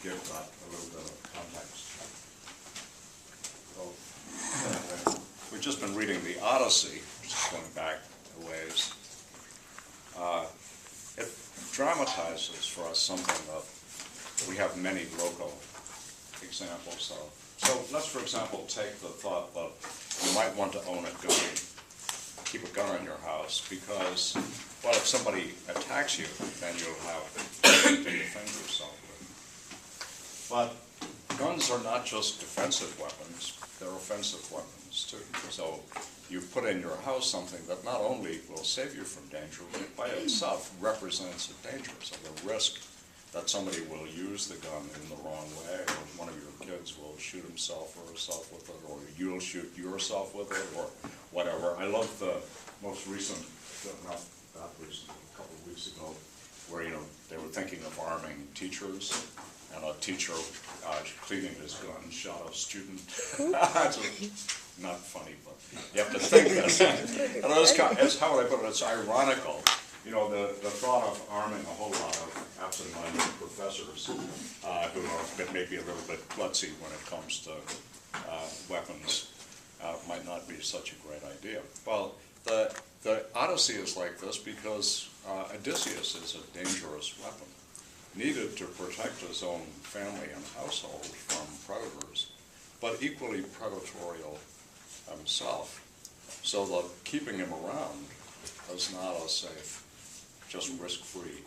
give that a little bit of context. So, we've just been reading the Odyssey, which is going back a ways. It dramatizes for us something that we have many local examples of. So let's, for example, take the thought that you might want to own a gun, keep a gun in your house, because, well, if somebody attacks you, then you'll have something to defend yourself with. But guns are not just defensive weapons, they're offensive weapons too. So you put in your house something that not only will save you from danger, but by itself represents a danger. So the risk that somebody will use the gun in the wrong way, or one of your kids will shoot himself or herself with it, or you'll shoot yourself with it, or whatever. I love the most recent, not that recent, a couple of weeks ago, where, you know, they were thinking of arming teachers, and a teacher cleaning his gun shot a student. Not funny, but you have to think that. And it's how would I put it? It's ironical. You know, the thought of arming a whole lot of absent-minded professors who are maybe a little bit klutzy when it comes to weapons might not be such a great idea. Well, the Odyssey is like this because Odysseus is a dangerous weapon, needed to protect his own family and household from predators, but equally predatorial himself. So that keeping him around is not a safe, just risk-free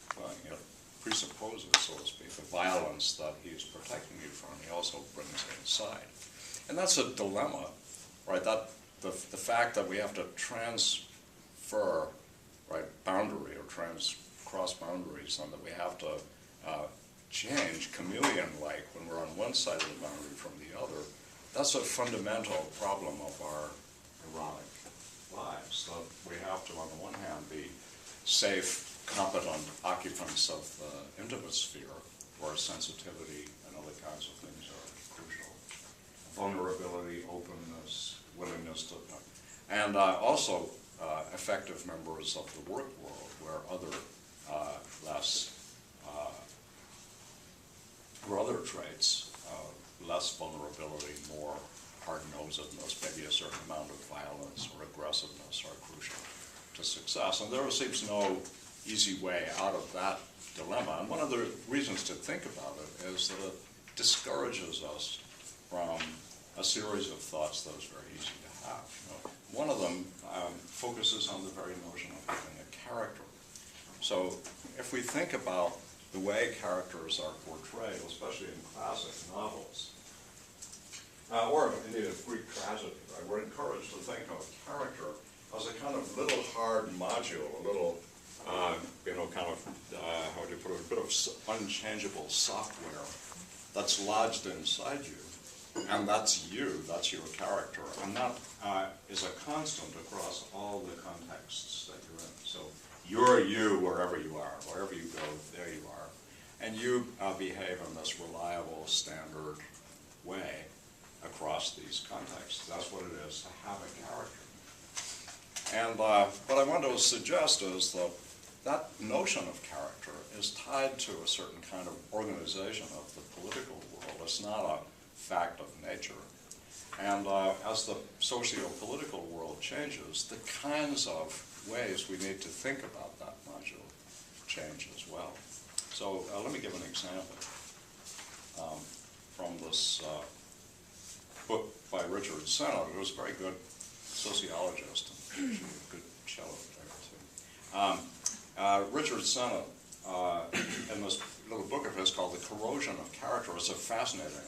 thing. It presupposes, so to speak, the violence that he's protecting you from. He also brings it inside. And that's a dilemma, right? That the fact that we have to transfer, right, boundary or cross boundaries, and that we have to change chameleon-like when we're on one side of the boundary from the other, that's a fundamental problem of our erotic lives. That we have to, on the one hand, be safe, competent occupants of the intimate sphere, where sensitivity and other kinds of things are crucial. Vulnerability, openness, willingness to, and also effective members of the work world, where other other traits, less vulnerability, more hard-nosedness, maybe a certain amount of violence or aggressiveness are crucial to success. And there seems no easy way out of that dilemma. And one of the reasons to think about it is that it discourages us from a series of thoughts that is very easy to have. You know, one of them focuses on the very notion of having a character. So if we think about the way characters are portrayed, especially in classic novels, or indeed a Greek tragedy, right? We're encouraged to think of character as a kind of little hard module, a little, kind of, how would you put it, a bit of unchangeable software that's lodged inside you. And that's you, that's your character. And that is a constant across all the contexts that you're in. So you're you wherever you are. Wherever you go, there you are. And you behave in this reliable, standard way across these contexts. That's what it is to have a character. And what I want to suggest is that notion of character is tied to a certain kind of organization of the political world. It's not a fact of nature. And as the socio-political world changes, the kinds of ways we need to think about that module change as well. So let me give an example from this book by Richard Sennett, who was a very good sociologist and actually a good cello player too. Richard Sennett, in this little book of his called The Corrosion of Character, is a fascinating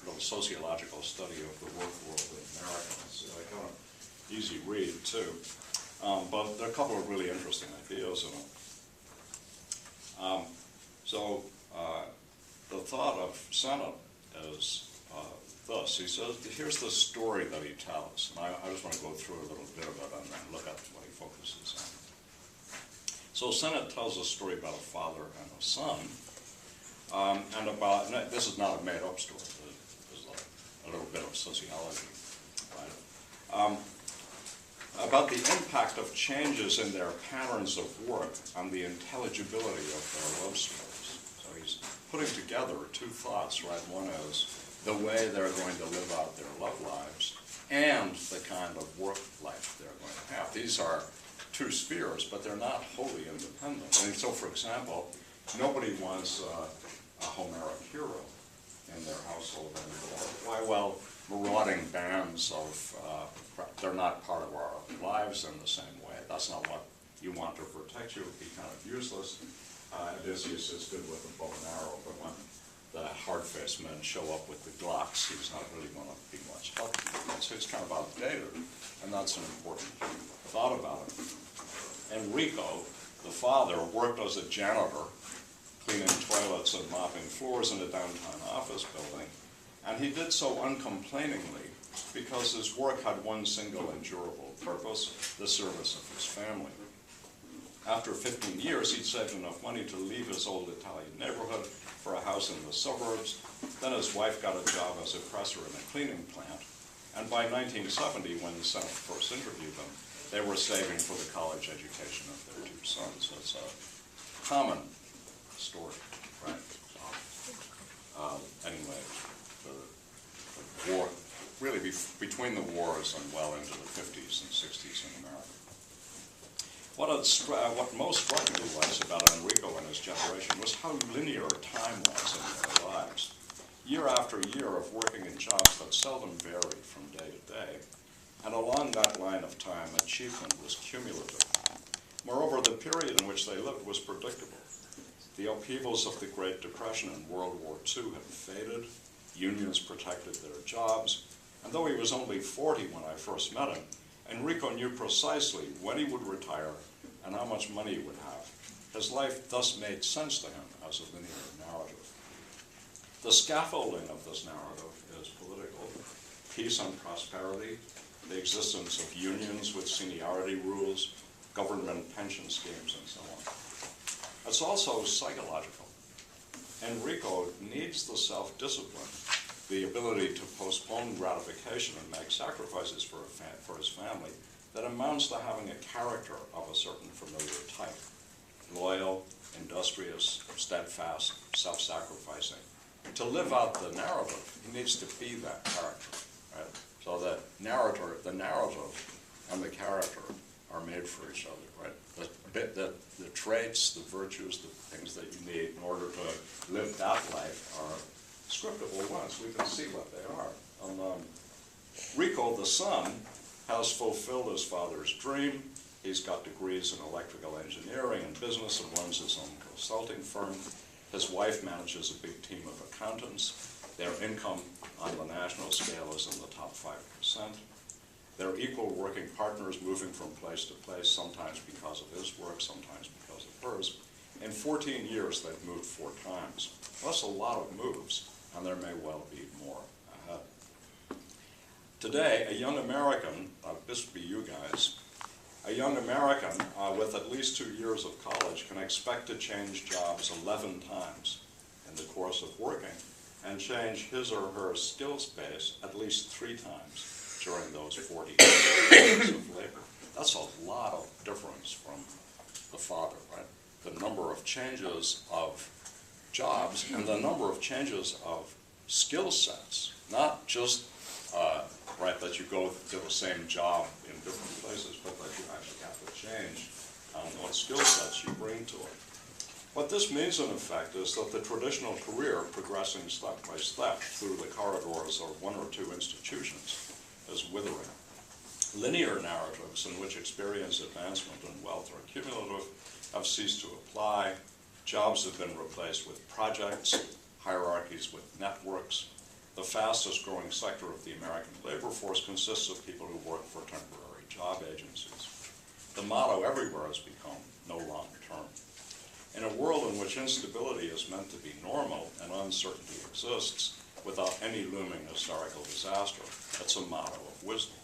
little sociological study of the work world in America. It's a kind of easy read too, but there are a couple of really interesting ideas in it. The thought of Sennett is this. He says, here's the story that he tells, and I just want to go through a little bit of it and then look at what he focuses on. So Sennett tells a story about a father and a son, and this is not a made-up story, this is a little bit of sociology, right? About the impact of changes in their patterns of work on the intelligibility of their love stories. So he's putting together two thoughts, right? One is the way they're going to live out their love lives and the kind of work life they're going to have. These are two spheres, but they're not wholly independent. And so, for example, nobody wants a Homeric hero in their household anymore. Why? Well, marauding bands of, they're not part of our lives in the same way. That's not what you want to protect you. It would be kind of useless. Odysseus is good with a bow and arrow, but when the hard-faced men show up with the Glocks, he's not really going to be much help. So it's kind of outdated, and that's an important thought about it. Enrico, the father, worked as a janitor, cleaning toilets and mopping floors in a downtown office building, and he did so uncomplainingly because his work had one single endurable purpose, the service of his family. After 15 years, he'd saved enough money to leave his old Italian neighborhood for a house in the suburbs. Then his wife got a job as a presser in a cleaning plant, and by 1970, when the Senate first interviewed them, they were saving for the college education of their two sons. It's a common story, right? Anyway, the war, really between the wars and well into the 50s and 60s in America. What most strikingly was about Enrico and his generation was how linear time was in their lives. Year after year of working in jobs that seldom varied from day to day, and along that line of time, achievement was cumulative. Moreover, the period in which they lived was predictable. The upheavals of the Great Depression and World War II had faded, unions protected their jobs, and though he was only 40 when I first met him, Enrico knew precisely when he would retire and how much money he would have. His life thus made sense to him as a linear narrative. The scaffolding of this narrative is political, peace and prosperity, the existence of unions with seniority rules, government pension schemes, and so on. It's also psychological. Enrico needs the self-discipline, the ability to postpone gratification and make sacrifices for his family that amounts to having a character of a certain familiar type. Loyal, industrious, steadfast, self-sacrificing. To live out the narrative, he needs to be that character, right? So the narrative and the character are made for each other, right? The traits, the virtues, the things that you need in order to live that life are scriptable ones. We can see what they are. Rico, the son, has fulfilled his father's dream. He's got degrees in electrical engineering and business and runs his own consulting firm. His wife manages a big team of accountants. Their income on the national scale is in the top 5%. They're equal working partners, moving from place to place, sometimes because of his work, sometimes because of hers. In 14 years, they've moved 4 times. That's a lot of moves, and there may well be more ahead. Today, a young American, this would be you guys, a young American with at least 2 years of college can expect to change jobs 11 times in the course of working and change his or her skills base at least 3 times during those 40 years of labor. That's a lot of difference from the father, right? The number of changes of jobs and the number of changes of skill sets, not just that you go to the same job in different places, but that you actually have to change what skill sets you bring to it. What this means, in effect, is that the traditional career progressing step by step through the corridors of 1 or 2 institutions is withering. Linear narratives in which experience, advancement, and wealth are cumulative have ceased to apply. Jobs have been replaced with projects, hierarchies with networks. The fastest growing sector of the American labor force consists of people who work for temporary job agencies. The motto everywhere has become no long term. In a world in which instability is meant to be normal and uncertainty exists without any looming historical disaster, it's a motto of wisdom.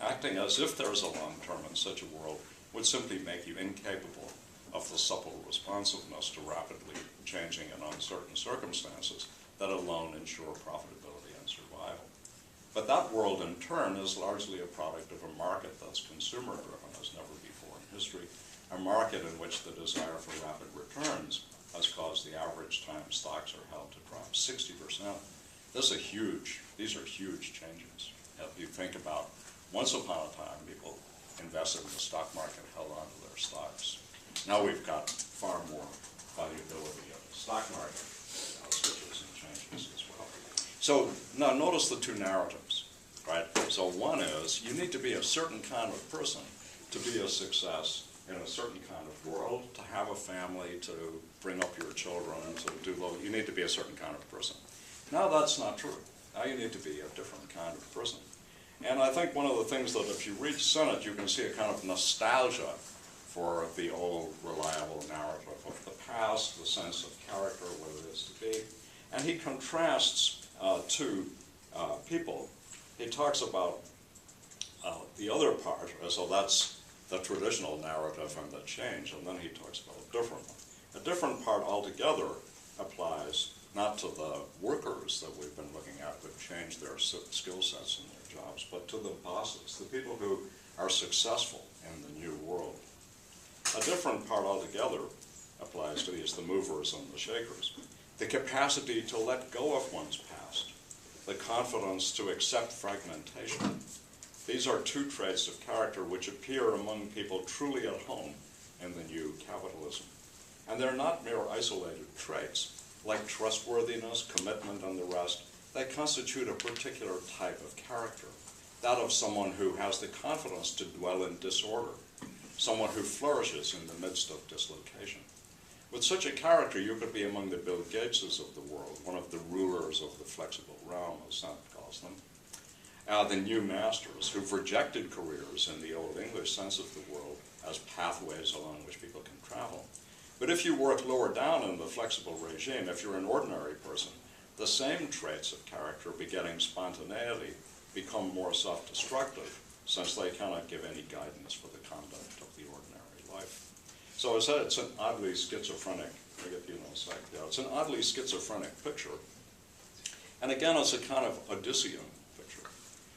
Acting as if there is a long term in such a world would simply make you incapable of the supple responsiveness to rapidly changing and uncertain circumstances that alone ensure profitability and survival. But that world, in turn, is largely a product of a market that's consumer-driven as never before in history, a market in which the desire for rapid returns has caused the average time stocks are held to drop 60%. These are huge changes. If you think about, once upon a time, people invested in the stock market, held on to their stocks. Now we've got far more valuability of the stock market, switches and changes as well. So now notice the two narratives, right? So one is, you need to be a certain kind of person to be a success in a certain kind of world, to have a family, to bring up your children, and to do well. You need to be a certain kind of person. Now that's not true. Now you need to be a different kind of person. And I think one of the things that if you read Sennett, you can see a kind of nostalgia for the old reliable narrative of the past, the sense of character, what it is to be. And he contrasts two people. He talks about the other part, so that's the traditional narrative and the change, and then he talks about a different one. A different part altogether applies not to the workers that we've been looking at who've changed their skill sets and their jobs, but to the bosses, the people who are successful in the new world. A different part altogether applies to these, the movers and the shakers. The capacity to let go of one's past, the confidence to accept fragmentation. These are two traits of character which appear among people truly at home in the new capitalism. And they're not mere isolated traits. Like trustworthiness, commitment, and the rest, they constitute a particular type of character, that of someone who has the confidence to dwell in disorder, someone who flourishes in the midst of dislocation. With such a character, you could be among the Bill Gateses of the world, one of the rulers of the flexible realm, as Sennett calls them. The new masters who've rejected careers in the old English sense of the world as pathways along which people can travel. But if you work lower down in the flexible regime, if you're an ordinary person, the same traits of character, begetting spontaneity, become more self-destructive, since they cannot give any guidance for the conduct of the ordinary life. So as I said, it's an oddly schizophrenic, it's an oddly schizophrenic picture. And again, it's a kind of Odyssean picture.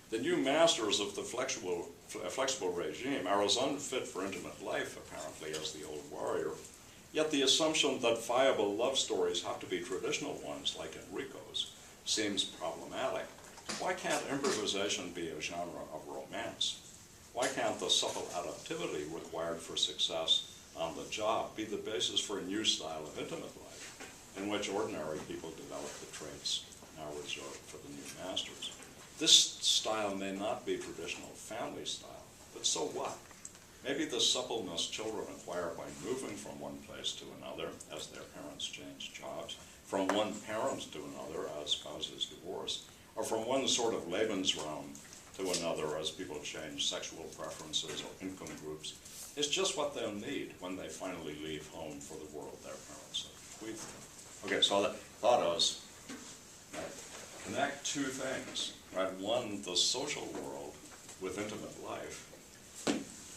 The new masters of the flexible regime are as unfit for intimate life, apparently, as the old warrior. Yet the assumption that viable love stories have to be traditional ones, like Enrico's, seems problematic. Why can't improvisation be a genre of romance? Why can't the supple adaptivity required for success on the job be the basis for a new style of intimate life, in which ordinary people develop the traits now reserved for the new masters? This style may not be traditional family style, but so what? Maybe the suppleness children acquire by moving from one place to another as their parents change jobs, from one parent to another as spouses divorce, or from one sort of Lebensraum to another as people change sexual preferences or income groups, is just what they'll need when they finally leave home for the world their parents have bequeathed them. Okay, so the thought was, connect two things, right? One, the social world with intimate life.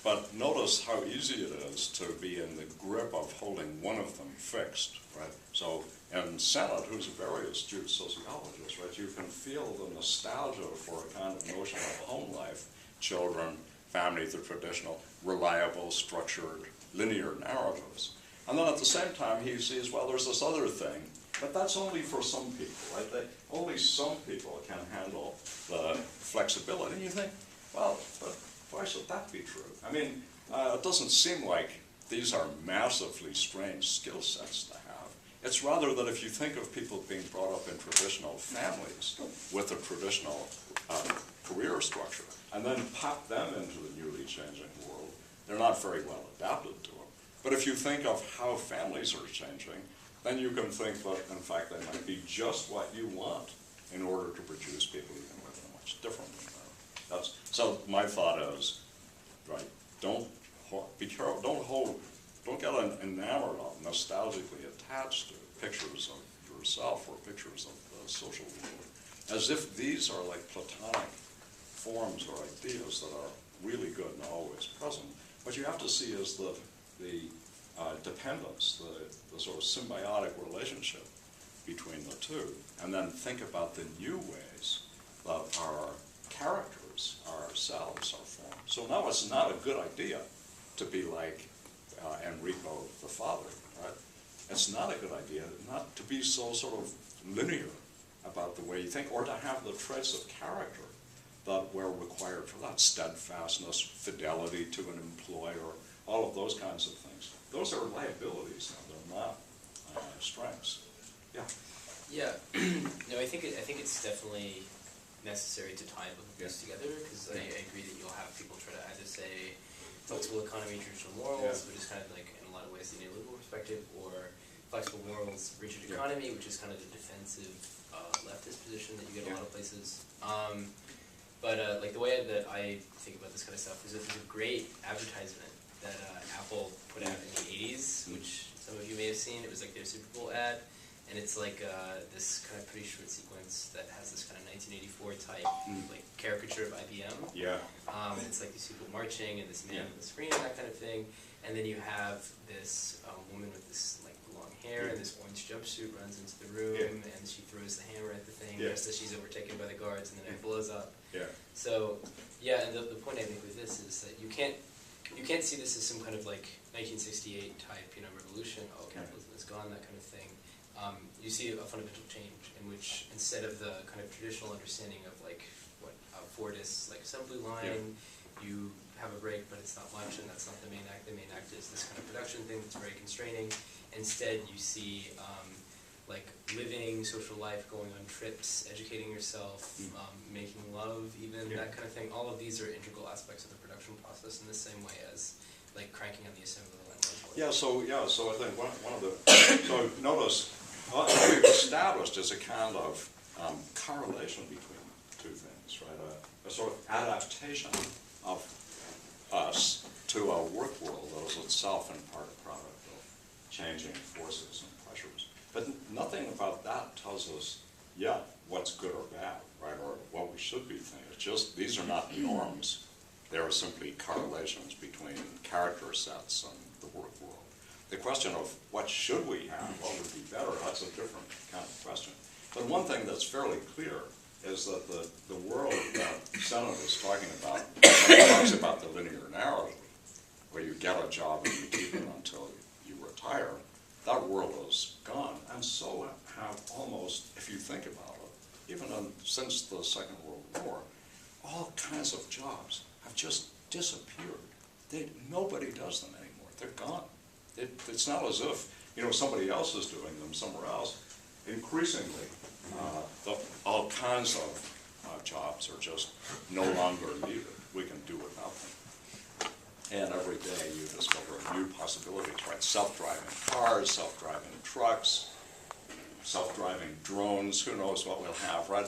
But notice how easy it is to be in the grip of holding one of them fixed, right? So, in Sennett, who's a very astute sociologist, right, you can feel the nostalgia for a kind of notion of home life, children, family, the traditional, reliable, structured, linear narratives. And then at the same time, he sees, well, there's this other thing, but that's only for some people, right? Only some people can handle the flexibility. And you think, well, but why should that be true? I mean, it doesn't seem like these are massively strange skill sets to have. It's rather that if you think of people being brought up in traditional families with a traditional career structure, and then pop them into the newly changing world, they're not very well adapted to it. But if you think of how families are changing, then you can think that, in fact, they might be just what you want in order to produce people even living a much different environment. So my thought is, right, don't get enamored of, nostalgically attached to pictures of yourself or pictures of the social world, as if these are like platonic forms or ideas that are really good and always present. What you have to see is the dependence, the sort of symbiotic relationship between the two, and then think about the new ways that our characters, ourselves, are formed. So now it's not a good idea to be like Enrico the father, right? it's not a good idea not to be so sort of linear about the way you think, or to have the traits of character that were required for that, steadfastness, fidelity to an employer, all of those kinds of things. Those are liabilities now, they're not strengths. Yeah. Yeah, no, I think it's definitely necessary to tie both of these together, because I agree that you'll have people try to either say flexible economy, traditional morals, which is kind of like, in a lot of ways, the neoliberal perspective, or flexible morals, rigid economy, which is kind of the defensive leftist position that you get a lot of places. But like the way that I think about this kind of stuff is that there's a great advertisement that Apple put out in the 80s, which some of you may have seen. It was like their Super Bowl ad, and it's like this kind of pretty short sequence that has this kind of 1984 type like caricature of IBM. Yeah. And it's like these people marching and this man on the screen and that kind of thing. And then you have this woman with this like long hair and this orange jumpsuit runs into the room and she throws the hammer at the thing just as she's overtaken by the guards, and then it blows up. Yeah. So yeah, and the point I think with this is that you can't see this as some kind of like 1968 type, revolution. Oh, capitalism is gone, that kind of thing. You see a fundamental change in which, instead of the kind of traditional understanding of like what a Fordist like assembly line, you have a break, but it's not much, and that's not the main act. The main act is this kind of production thing that's very constraining. Instead, you see like living social life, going on trips, educating yourself, making love, even that kind of thing. All of these are integral aspects of the production process in the same way as like cranking on the assembly line. So I think one of the so notice what we've established is a kind of correlation between two things, right? A sort of adaptation of us to a work world that is itself in part a product of changing forces and pressures. But nothing about that tells us yet what's good or bad, right, or what we should be thinking. It's just, these are not norms. They are simply correlations between character sets and the work world. The question of what should we have, what would be better, that's a different kind of question. But one thing that's fairly clear is that the world that Sennett is talking about, when he talks about the linear narrative, where you get a job and you keep it until you retire, that world is gone. And so have almost, if you think about it, even since the Second World War, all kinds of jobs have just disappeared. Nobody does them anymore. They're gone. It's not as if somebody else is doing them somewhere else. Increasingly, all kinds of jobs are just no longer needed. We can do without them. And every day you discover new possibilities, right? Self-driving cars, self-driving trucks, self-driving drones, who knows what we'll have, right?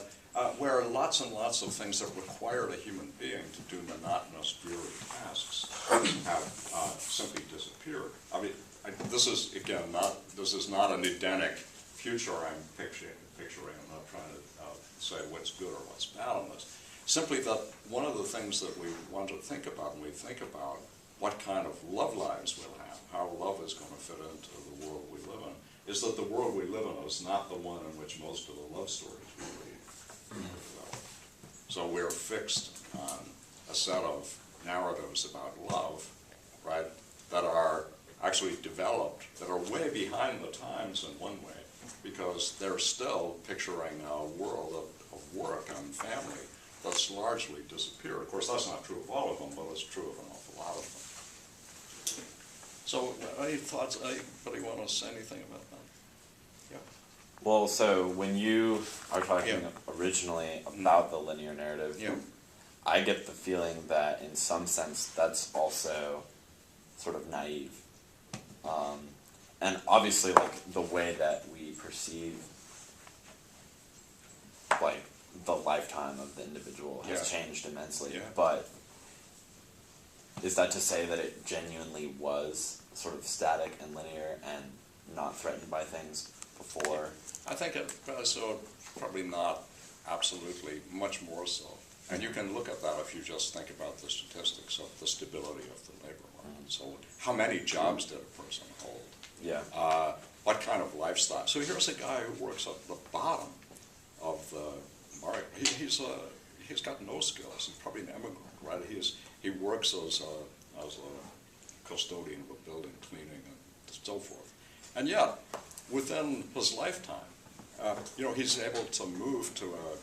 Where lots and lots of things that required a human being to do monotonous, dreary tasks have simply disappeared. I mean, this is, again, this is not an Edenic future I'm picturing. I'm not trying to say what's good or what's bad on this. Simply that one of the things that we want to think about when we think about what kind of love lives we'll have, how love is going to fit into the world we live in, is that the world we live in is not the one in which most of the love stories we read. So we're fixed on a set of narratives about love, right, that are actually developed, that are way behind the times in one way, because they're still picturing a world of work and family that's largely disappeared. Of course, that's not true of all of them, but it's true of an awful lot of them. So, any thoughts? Anybody want to say anything about that? Yeah. Well, so when you are talking originally about the linear narrative, I get the feeling that in some sense that's also sort of naive. And obviously, like, the way that we perceive, like, the lifetime of the individual has changed immensely. But is that to say that it genuinely was sort of static and linear and not threatened by things before? I think it so probably not absolutely, much more so. And you can look at that if you just think about the statistics of the stability of the labor market. So how many jobs did a person hold? What kind of lifestyle? So here's a guy who works at the bottom of the market. He's got no skills. He's probably an immigrant, right? He works as a custodian of a building, cleaning and so forth. And yet, within his lifetime, he's able to move to a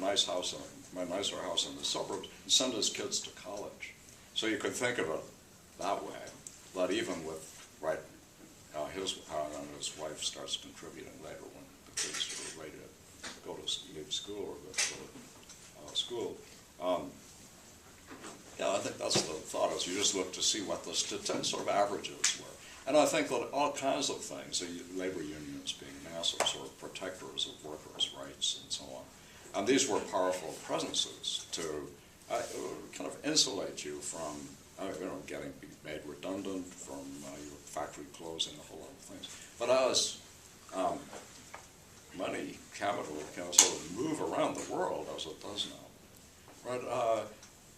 nicer house in the suburbs and send his kids to college. So you could think of it that way, that even with, his wife starts contributing later when the kids are ready to leave school or go to school. I think that's the thought, is you just look to see what the sort of averages were. And I think that all kinds of things, labor unions being massive sort of protectors of workers' rights and so on, and these were powerful presences to kind of insulate you from getting made redundant, from your factory closing, a whole lot of things. But as money, capital, can sort of move around the world as it does now, right?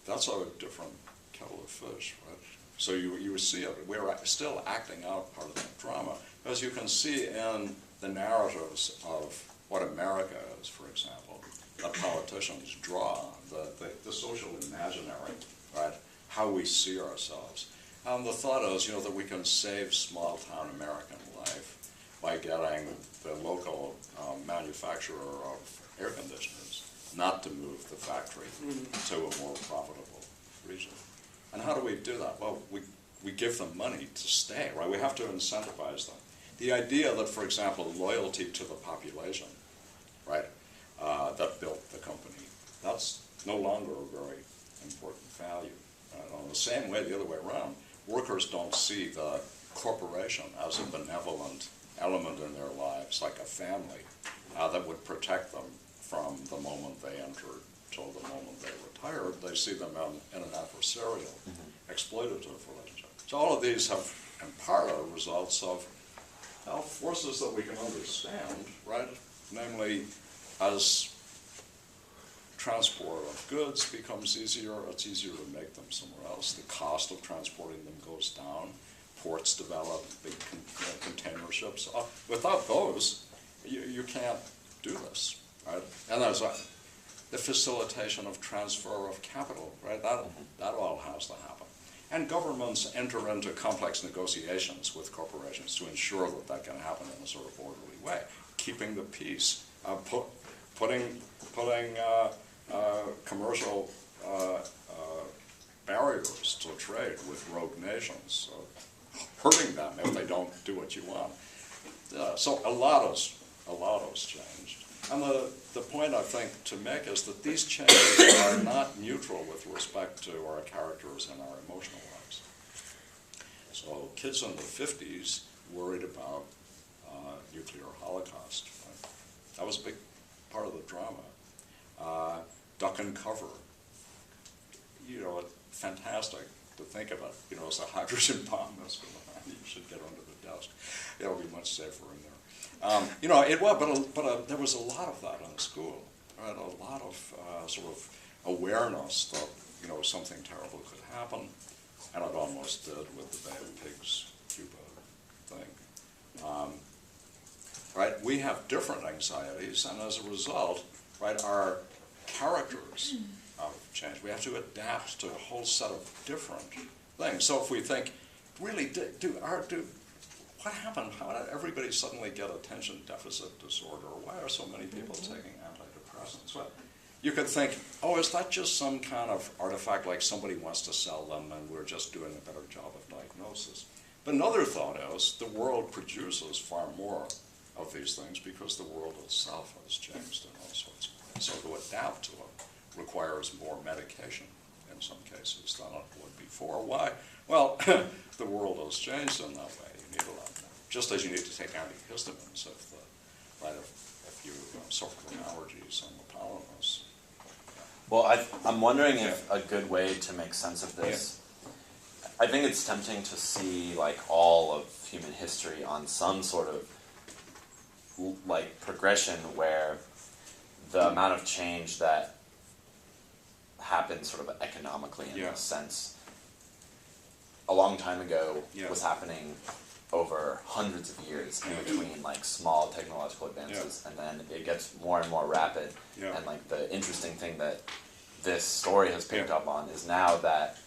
That's a different kettle of fish, right? So you see it. We're still acting out part of that drama, as you can see in the narratives of what America is, for example, that politicians draw on, the social imaginary, right? How we see ourselves. The thought is, that we can save small-town American life by getting the local manufacturer of air conditioners not to move the factory to a more profitable region. And how do we do that? Well, we give them money to stay, right? We have to incentivize them. The idea that, for example, loyalty to the population, right, that built the company, that's no longer a very important value. In the same way, the other way around, workers don't see the corporation as a benevolent element in their lives, like a family, that would protect them from the moment they entered till the moment they retired. They see them in an adversarial, exploitative relationship. So all of these have, in part, are results of forces that we can understand, right? Namely, as transport of goods becomes easier, it's easier to make them somewhere else. The cost of transporting them goes down. Ports develop, big container ships. Without those, you can't do this, right? And there's the facilitation of transfer of capital, right? That all has to happen. And governments enter into complex negotiations with corporations to ensure that that can happen in a sort of orderly way, keeping the peace, putting commercial barriers to trade with rogue nations, hurting them if they don't do what you want. So a lot has changed. And the point I think to make is that these changes are not neutral with respect to our characters and our emotional lives. So kids in the 50s worried about nuclear holocaust. Right? That was a big part of the drama. Duck and cover. Fantastic to think about. As a hydrogen bomb is going on, you should get under the desk. It'll be much safer in there. It was, but there was a lot of that in the school. Right? A lot of sort of awareness that something terrible could happen, and it almost did with the Bay of Pigs Cuba thing. Right? We have different anxieties, and as a result, right, our characters have changed. We have to adapt to a whole set of different things. So if we think, really, what happened? How did everybody suddenly get attention deficit disorder? Why are so many people taking antidepressants? Well, you could think, is that just some kind of artifact, like somebody wants to sell them and we're just doing a better job of diagnosis? But another thought is, the world produces far more of these things because the world itself has changed in all sorts of ways. So to adapt to it requires more medication in some cases than it would before. Why? Well, the world has changed in that way. You need a lot more. Just as you need to take antihistamines if you suffer from allergies and the pollen is. Well, I'm wondering if a good way to make sense of this, I think it's tempting to see all of human history on some sort of progression where the amount of change that happened sort of economically in a sense a long time ago was happening over hundreds of years in between small technological advances, and then it gets more and more rapid. And the interesting thing that this story has picked up on is now that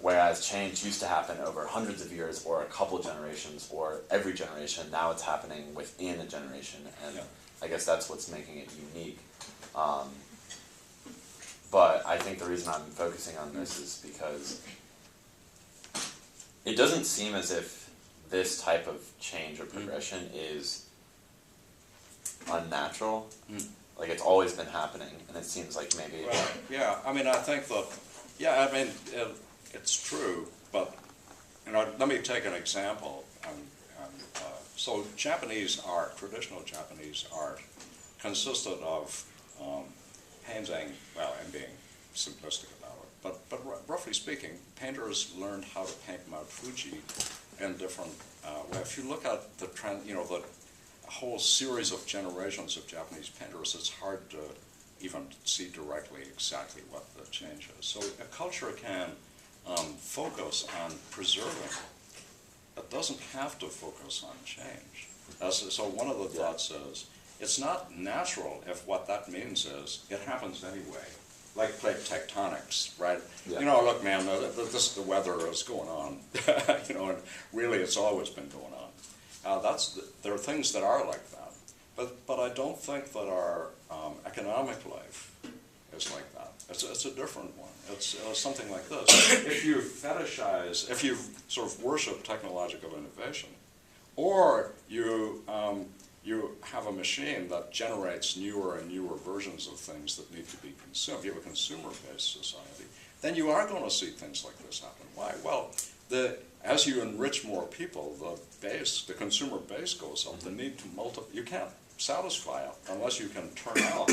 Whereas change used to happen over hundreds of years or a couple generations or every generation. Now it's happening within a generation, and I guess that's what's making it unique. But I think the reason I'm focusing on this is because it doesn't seem as if this type of change or progression is unnatural. Like it's always been happening, and it seems like maybe. Well, yeah, I mean, I think that, yeah, I mean, it's true, but, let me take an example. So Japanese art, traditional Japanese art, consisted of painting, well, and being simplistic about it, but roughly speaking, painters learned how to paint Mount Fuji in different ways. If you look at the trend, the whole series of generations of Japanese painters, it's hard to even see directly exactly what the change is. So a culture can focus on preserving. It doesn't have to focus on change. So one of the thoughts is, it's not natural if what that means is it happens anyway. Like plate tectonics, right? Yeah. Look, man, the weather is going on, and really it's always been going on. There are things that are like that, but I don't think that our economic life is like that. It's a different one. It's something like this. If you fetishize, if you sort of worship technological innovation, or you have a machine that generates newer and newer versions of things that need to be consumed, you have a consumer-based society, then you are going to see things like this happen. Why? Well, as you enrich more people, the consumer base goes up. The need to you can't satisfy it unless you can turn out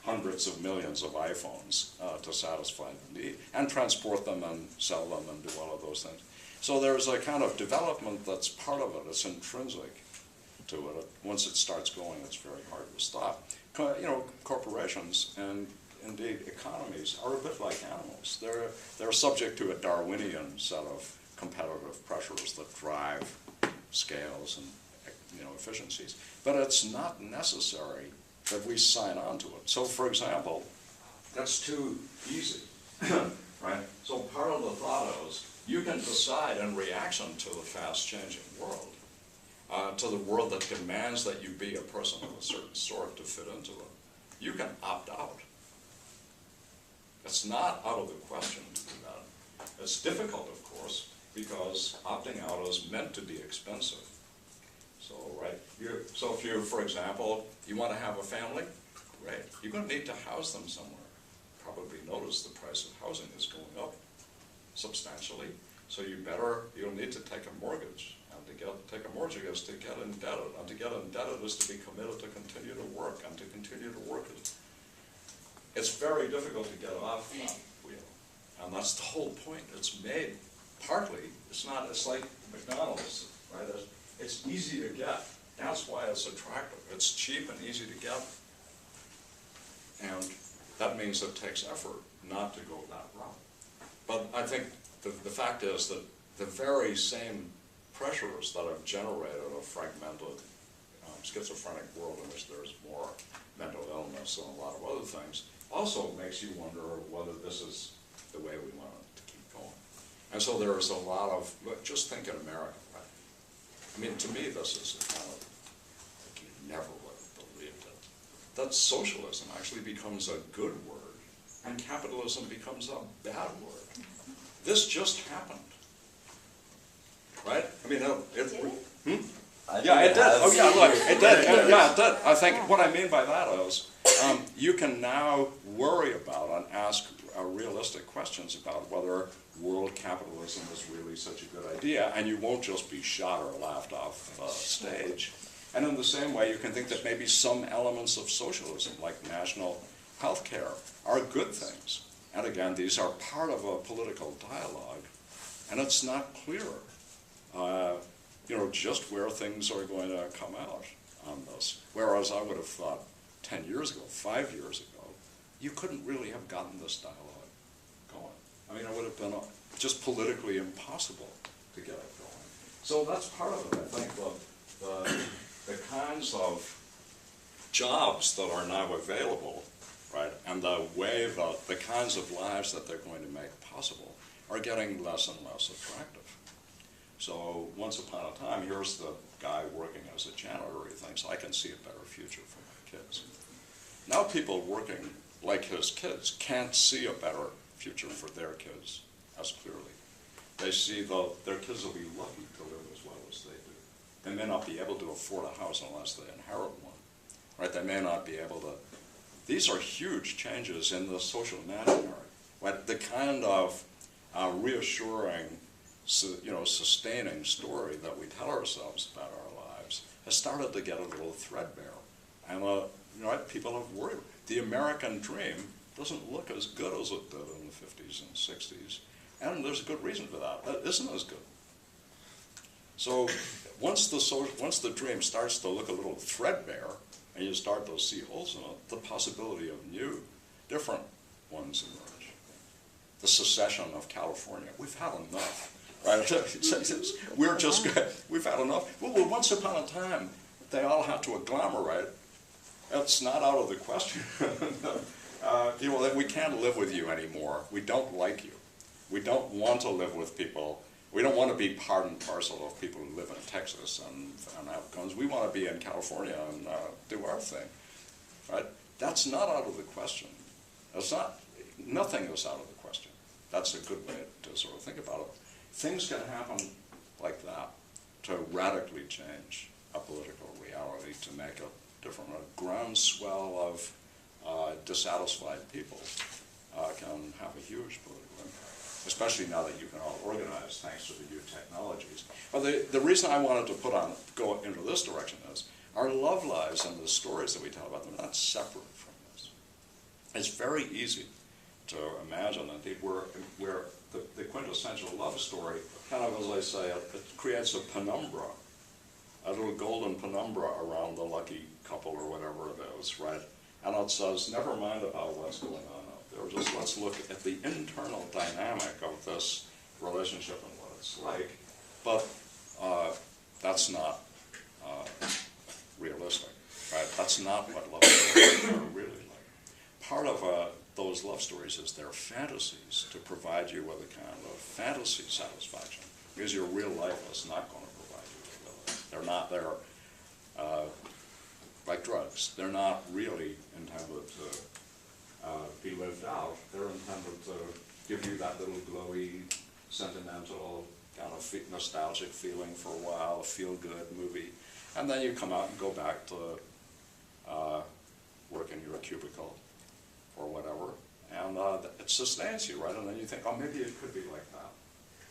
hundreds of millions of iPhones to satisfy the need, and transport them and sell them and do all of those things. So there's a kind of development that's part of it. It's intrinsic to it. Once it starts going, it's very hard to stop. Corporations and indeed economies are a bit like animals. They're subject to a Darwinian set of competitive pressures that drive scales and efficiencies. But it's not necessary that we sign on to it. So, for example, that's too easy, right? So part of the thought is you can decide in reaction to the fast-changing world, to the world that demands that you be a person of a certain sort to fit into it. You can opt out. It's not out of the question to do that. It's difficult, of course, because opting out is meant to be expensive. So, right, so if you, for example, you want to have a family, great. You're going to need to house them somewhere. Probably notice the price of housing is going up substantially. So you'll need to take a mortgage. And to take a mortgage is to get indebted. And to get indebted is to be committed to continue to work. And to continue to work it's very difficult to get off that wheel. And that's the whole point. It's made partly, it's like McDonald's, right? It's easy to get. That's why it's attractive. It's cheap and easy to get. And that means it takes effort not to go that route. But I think the fact is that the very same pressures that have generated a fragmented, schizophrenic world in which there's more mental illness and a lot of other things also makes you wonder whether this is the way we want it to keep going. And so there is a lot of, just think in America, right? I mean, to me, this is a kind of, like you never would have believed it, that socialism actually becomes a good word and capitalism becomes a bad word. This just happened, right? I mean, yeah, it did. Oh, yeah, look, it did. Yeah, it did. I think what I mean by that is you can now worry about and ask realistic questions about whether world capitalism is really such a good idea, and you won't just be shot or laughed off stage. And in the same way, you can think that maybe some elements of socialism, like national health care, are good things. And again, these are part of a political dialogue, and it's not clear, just where things are going to come out on this. Whereas I would have thought 10 years ago, 5 years ago, you couldn't really have gotten this dialogue going. I mean, it would have been just politically impossible to get it going. So that's part of it, I think, the kinds of jobs that are now available, right, and the way that the kinds of lives that they're going to make possible are getting less and less attractive. So once upon a time, here's the guy working as a janitor. He thinks, I can see a better future for my kids. Now people working like his kids can't see a better future for their kids as clearly. They see their kids will be lucky to live as well as they do. They may not be able to afford a house unless they inherit one. Right? They may not be able to. These are huge changes in the social imaginary. Right? The kind of reassuring, sustaining story that we tell ourselves about our lives has started to get a little threadbare. And people have worried. The American dream doesn't look as good as it did in the 50s and 60s. And there's a good reason for that. It isn't as good. So once the dream starts to look a little threadbare, and you start to see holes in it, the possibility of new, different ones emerge. The secession of California. We've had enough. Right? We've had enough. Well, once upon a time, they all had to agglomerate. That's not out of the question. We can't live with you anymore. We don't like you. We don't want to live with people. We don't want to be part and parcel of people who live in Texas and have guns. We want to be in California and do our thing. Right? That's not out of the question. Nothing is out of the question. That's a good way to sort of think about it. Things can happen like that to radically change a political reality, to make a groundswell of dissatisfied people can have a huge political impact, especially now that you can all organize thanks to the new technologies. But the reason I wanted to go into this direction is our love lives and the stories that we tell about them are not separate from this. It's very easy to imagine that where the quintessential love story, kind of as I say, it creates a penumbra, a little golden penumbra around the lucky couple or whatever it is, right? And it says, never mind about what's going on out there. Just let's look at the internal dynamic of this relationship and what it's like. But that's not realistic, right? That's not what love stories are really like. Part of those love stories is their fantasies to provide you with a kind of fantasy satisfaction, because your real life is not going to provide you with it. They're like drugs. They're not really intended to be lived out. They're intended to give you that little glowy, sentimental, kind of nostalgic feeling for a while, a feel-good movie, and then you come out and go back to work in your cubicle or whatever, and it sustains you, right? And then you think, oh, maybe it could be like that.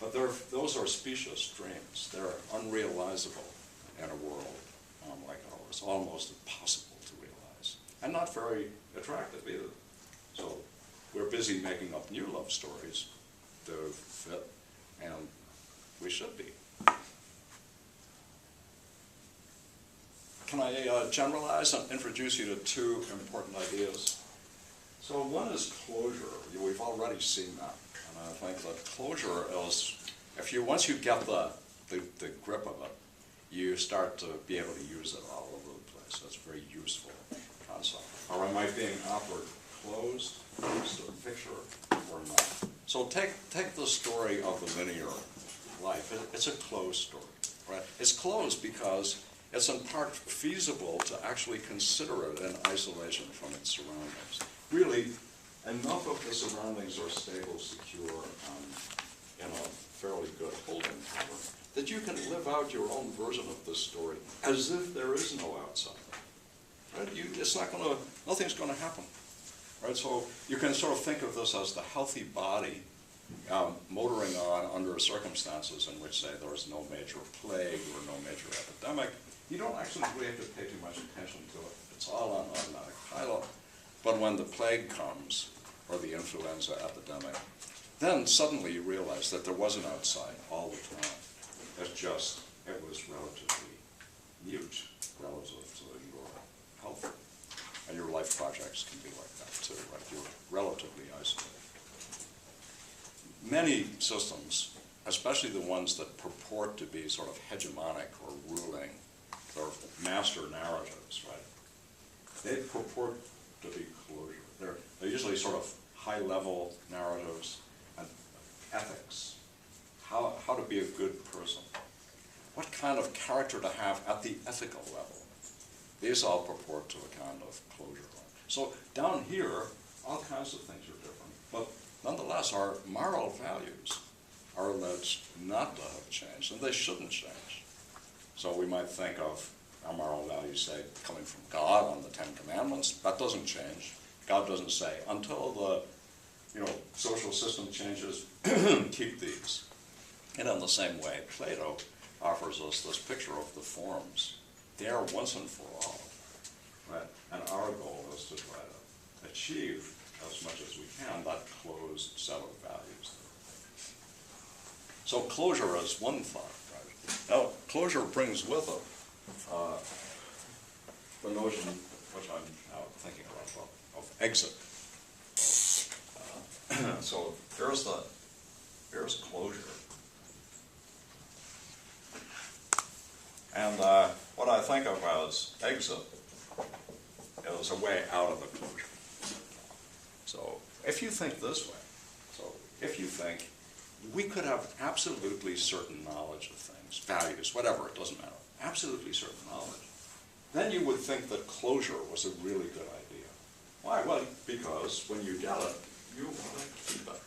But those are specious dreams. They're unrealizable in a world like ours, almost impossible to realize, and not very attractive either. So we're busy making up new love stories to fit, and we should be. Can I generalize and introduce you to two important ideas? So one is closure. We've already seen that, and I think that closure is, once you get the grip of it, you start to be able to use it all over the place. That's a very useful concept. Or am I being offered closed, used to the picture, or not? So take the story of the linear life. It's a closed story, right? It's closed because it's in part feasible to actually consider it in isolation from its surroundings. Really, enough of the surroundings are stable, secure, and in a fairly good holding pattern that you can live out your own version of this story as if there is no outside. Right? Nothing's going to happen. Right? So you can sort of think of this as the healthy body motoring on under circumstances in which, say, there is no major plague or no major epidemic. You don't actually really have to pay too much attention to it. It's all on automatic pilot. But when the plague comes, or the influenza epidemic, then suddenly you realize that there wasn't outside all the time. It was relatively mute relative to your health. And your life projects can be like that too, right? You're relatively isolated. Many systems, especially the ones that purport to be sort of hegemonic or ruling, sort of master narratives, right? They purport to be closure. They're usually sort of high-level narratives, and ethics, how to be a good person, what kind of character to have at the ethical level. These all purport to a kind of closure. So down here, all kinds of things are different, but nonetheless, our moral values are alleged not to have changed, and they shouldn't change. So we might think of our moral values, say, coming from God on the Ten Commandments. That doesn't change. God doesn't say, until the social system changes, keep these. And in the same way, Plato offers us this picture of the forms. They are once and for all, right? And our goal is to try to achieve as much as we can that closed set of values. So closure is one thought, right? Now, closure brings with it the notion, which I'm now thinking about, of exit. So here's closure. And what I think of as exit is a way out of the closure. So if you think this way, so if you think we could have absolutely certain knowledge of things, values, whatever, it doesn't matter, absolutely certain knowledge, then you would think that closure was a really good idea. Why? Well, because when you get it, you want to keep it.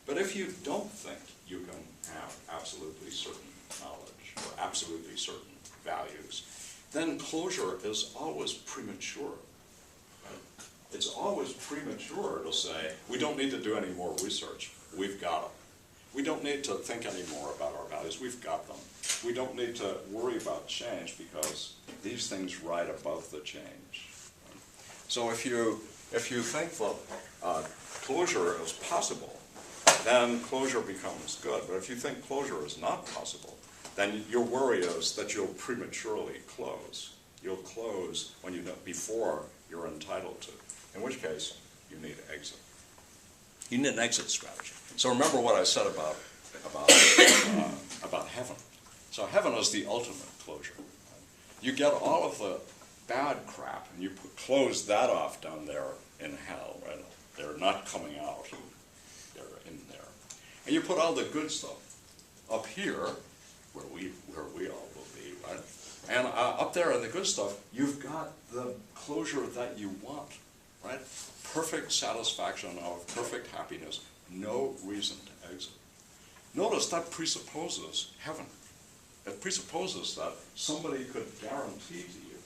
But if you don't think you can have absolutely certain knowledge or absolutely certain values, then closure is always premature. Right? It's always premature to say, we don't need to do any more research. We've got it. We don't need to think any more about our values. We've got them. We don't need to worry about change because these things ride above the change. So if you think that closure is possible, then closure becomes good. But if you think closure is not possible, then your worry is that you'll prematurely close. You'll close when before you're entitled to, in which case you need exit. You need an exit strategy. So remember what I said about heaven. So heaven is the ultimate closure. You get all of the bad crap and you close that off down there in hell, right? They're not coming out. They're in there. And you put all the good stuff up here, where we all will be, right? And up there in the good stuff, you've got the closure that you want, right? Perfect satisfaction of perfect happiness, no reason to exit. Notice that presupposes heaven. It presupposes that somebody could guarantee to you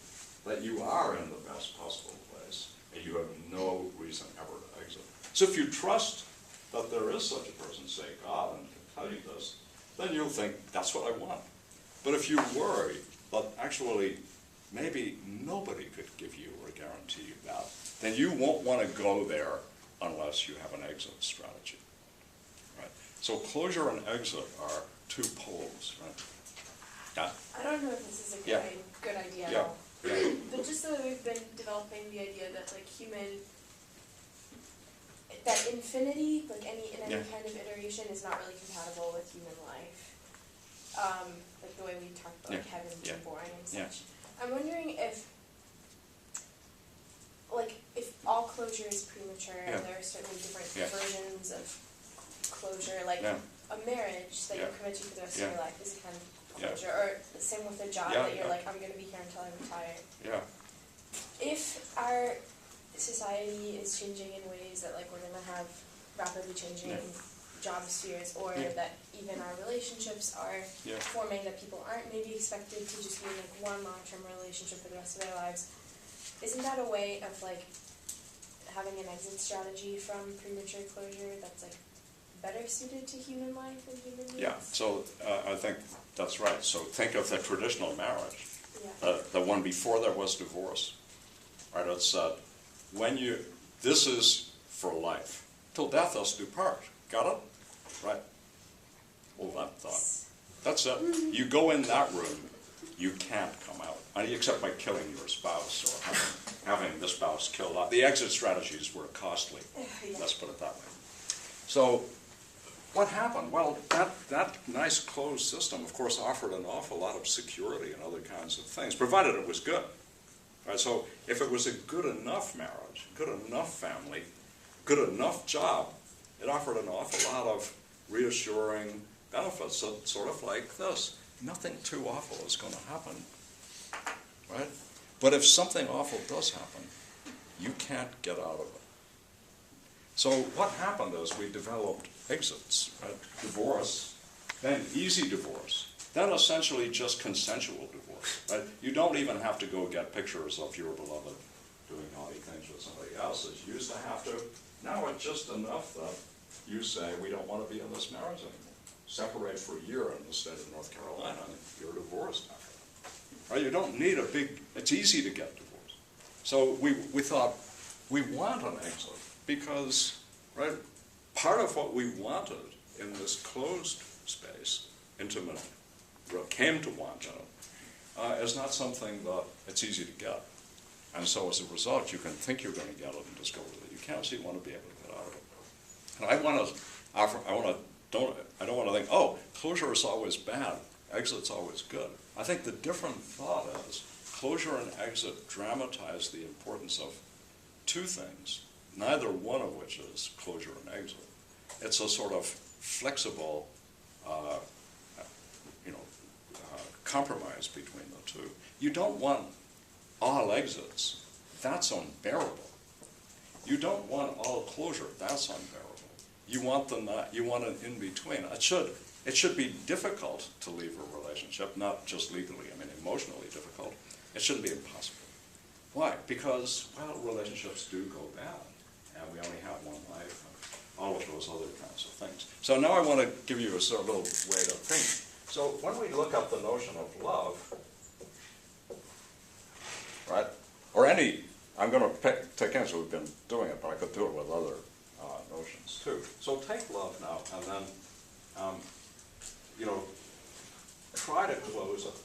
that you are in the best possible place and you have no reason ever to exit. So if you trust that there is such a person, say God, and can tell you this, then you'll think, that's what I want. But if you worry that actually maybe nobody could give you or guarantee you that, then you won't want to go there unless you have an exit strategy. Right? So closure and exit are two poles, right? Yeah? I don't know if this is a good idea at all. But just so we've been developing the idea that that infinity, like any kind of iteration, is not really compatible with human life. Like the way we talked about heaven being boring and such. I'm wondering if all closure is premature, and there are certainly different versions of closure, like a marriage that you're committed to for the rest of your life is a kind of closure, or the same with a job that you're like, I'm going to be here until I retire. Yeah. If our society is changing in ways that we're going to have rapidly changing job spheres, or that even our relationships are forming, that people aren't maybe expected to just be in one long-term relationship for the rest of their lives, isn't that a way of having an exit strategy from premature closure that's better suited to human life and human needs? Yeah, so I think that's right. So think of the traditional marriage, the one before there was divorce. Right, it's this is for life. Till death us do part. Got it? Right. Hold that thought. That's it. You go in that room, you can't come out, except by killing your spouse or having the spouse killed off. The exit strategies were costly. Let's put it that way. So what happened? Well, that nice closed system, of course, offered an awful lot of security and other kinds of things, provided it was good. Right? So if it was a good enough marriage, good enough family, good enough job, It offered an awful lot of reassuring benefits, so sort of like this. Nothing too awful is going to happen, right? But if something awful does happen, you can't get out of it. So what happened is we developed exits, right? Divorce, then easy divorce, then essentially just consensual divorce, right? You don't even have to go get pictures of your beloved doing naughty things with somebody else, as you used to have to. Now it's just enough that you say, we don't want to be in this marriage anymore. Separate for a year in the state of North Carolina, and you're divorced after that. Right? You don't need a big, it's easy to get divorced. So we thought, we want an exit because, right, part of what we wanted in this closed space, intimate, came to want is not something that it's easy to get. And so as a result, you can think you're going to get it and discover that you can't, so you want to be able to get out of it. And I don't want to think, oh, closure is always bad, exit's always good. I think the different thought is closure and exit dramatize the importance of two things, neither one of which is closure and exit. It's a sort of flexible, compromise between the two. You don't want all exits. That's unbearable. You don't want all closure. That's unbearable. You want an in between. It should be difficult to leave a relationship, not just legally. I mean, emotionally difficult. It shouldn't be impossible. Why? Because, well, relationships do go bad, and we only have one life, and all of those other kinds of things. So now I want to give you a sort of little way to think. So when we look up the notion of love, right, or any, I'm going to take answer, we've been doing it, but I could do it with other notions too. So take love now, and then, try to close it.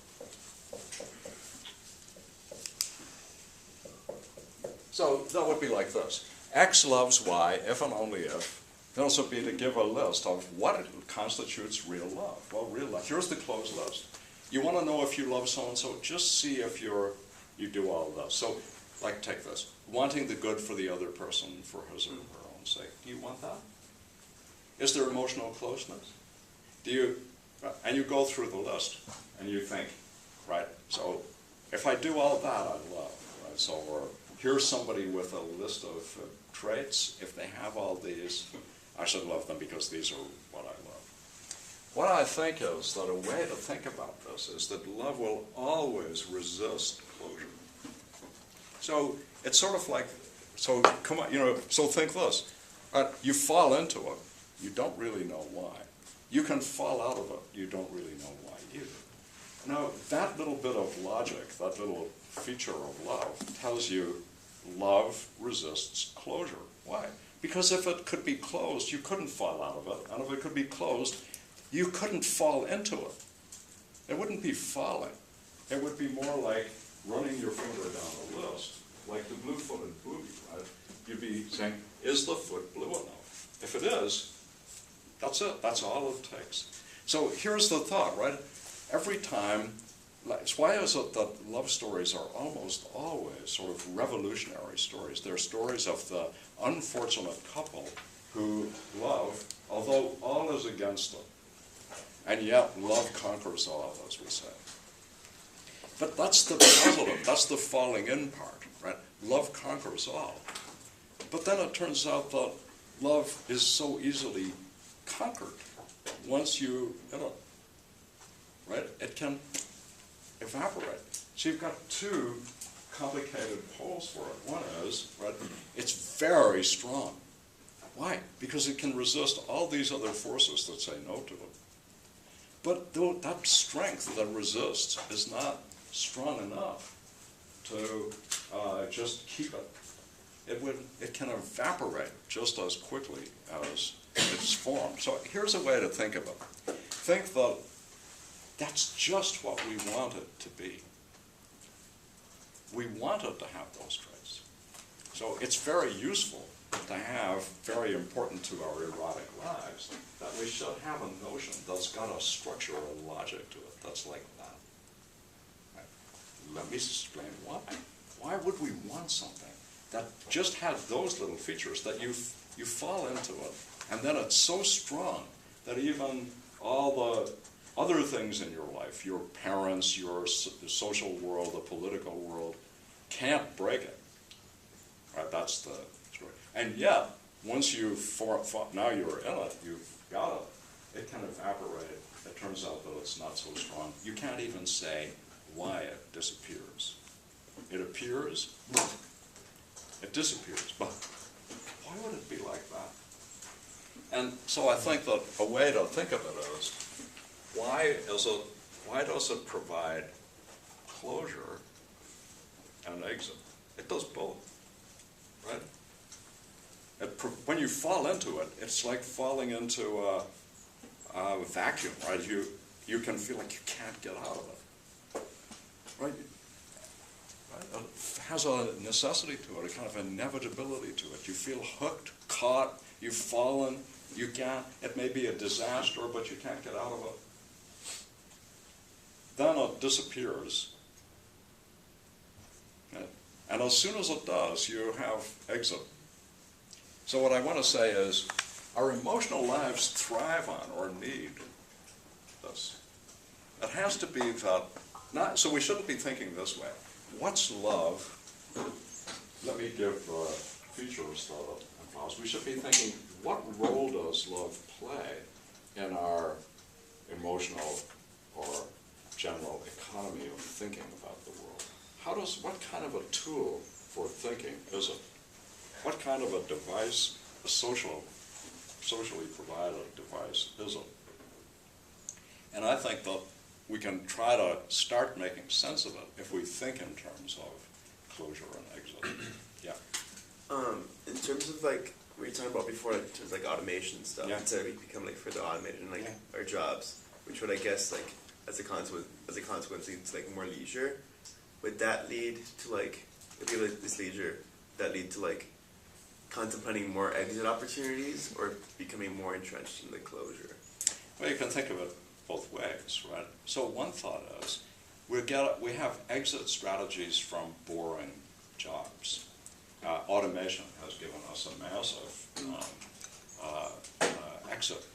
So that would be like this. X loves Y if and only if. Then also be to give a list of what constitutes real love. Well, real love. Here's the closed list. You want to know if you love so-and-so, just see if you do all of this. So, like, take this. Wanting the good for the other person for his or her own sake. Do you want that? Is there emotional closeness? And you go through the list, and you think, right, so if I do all that, I love, right? So, or here's somebody with a list of traits. If they have all these, I should love them because these are what I love. What I think is that a way to think about this is that love will always resist closure. So it's sort of like, so come on, so think this. You fall into it, you don't really know why. You can fall out of it, you don't really know why either. Now, that little bit of logic, that little feature of love, tells you love resists closure. Why? Because if it could be closed, you couldn't fall out of it. And if it could be closed, you couldn't fall into it. It wouldn't be falling. It would be more like running your finger down a list, like the blue-footed booby, right? You'd be saying, is the foot blue enough? If it is, that's it. That's all it takes. So here's the thought, right? Every time, why is it that love stories are almost always sort of revolutionary stories? They're stories of the unfortunate couple who love, although all is against them. And yet love conquers all, as we say. But that's the positive, that's the falling in part, right? Love conquers all. But then it turns out that love is so easily conquered once you, right? It can evaporate. So you've got two complicated poles for it. One is, right, it's very strong. Why? Because it can resist all these other forces that say no to it. But that strength that resists is not strong enough to just keep it. It can evaporate just as quickly as it's formed. So here's a way to think of it. Think that that's just what we want it to be. We want it to have those traits. So it's very useful to have, very important to our erotic lives, that we should have a notion that's got a structure or logic to it that's like that. Right? Let me explain why. Why would we want something that just had those little features that you fall into it And then it's so strong that even all the other things in your life, your parents, the social world, the political world, can't break it. Right? That's the story. And yet, once now you're in it, you've got it, it can evaporate. It turns out that it's not so strong. You can't even say why it disappears. It appears, it disappears. But why would it be like that? And so I think that a way to think of it is, why does it provide closure and exit? It does both, right? When you fall into it, it's like falling into a vacuum, right? You can feel like you can't get out of it, right? It has a necessity to it, a kind of inevitability to it. You feel hooked, caught, you've fallen, you can't, it may be a disaster, but you can't get out of it. Then it disappears. And as soon as it does, you have exit. So what I want to say is, our emotional lives thrive on or need this. It has to be that, so we shouldn't be thinking this way. What's love? Let me give features that it involves. We should be thinking, what role does love play in our emotional or general economy of thinking about the world? What kind of a tool for thinking is it? What kind of a device, a socially provided device is it? And I think that we can try to start making sense of it if we think in terms of closure and exit. Yeah. In terms of like what you were talking about before, like, in terms of like automation stuff, Yeah. instead of we become like further automated in like Yeah. our jobs, which would I guess like as a consequence lead to like more leisure. Would that lead to like, if you have like, this leisure, that lead to like contemplating more exit opportunities or becoming more entrenched in the closure? Well, you can think of it both ways, right? So one thought is, we have exit strategies from boring jobs. Automation has given us a massive exit.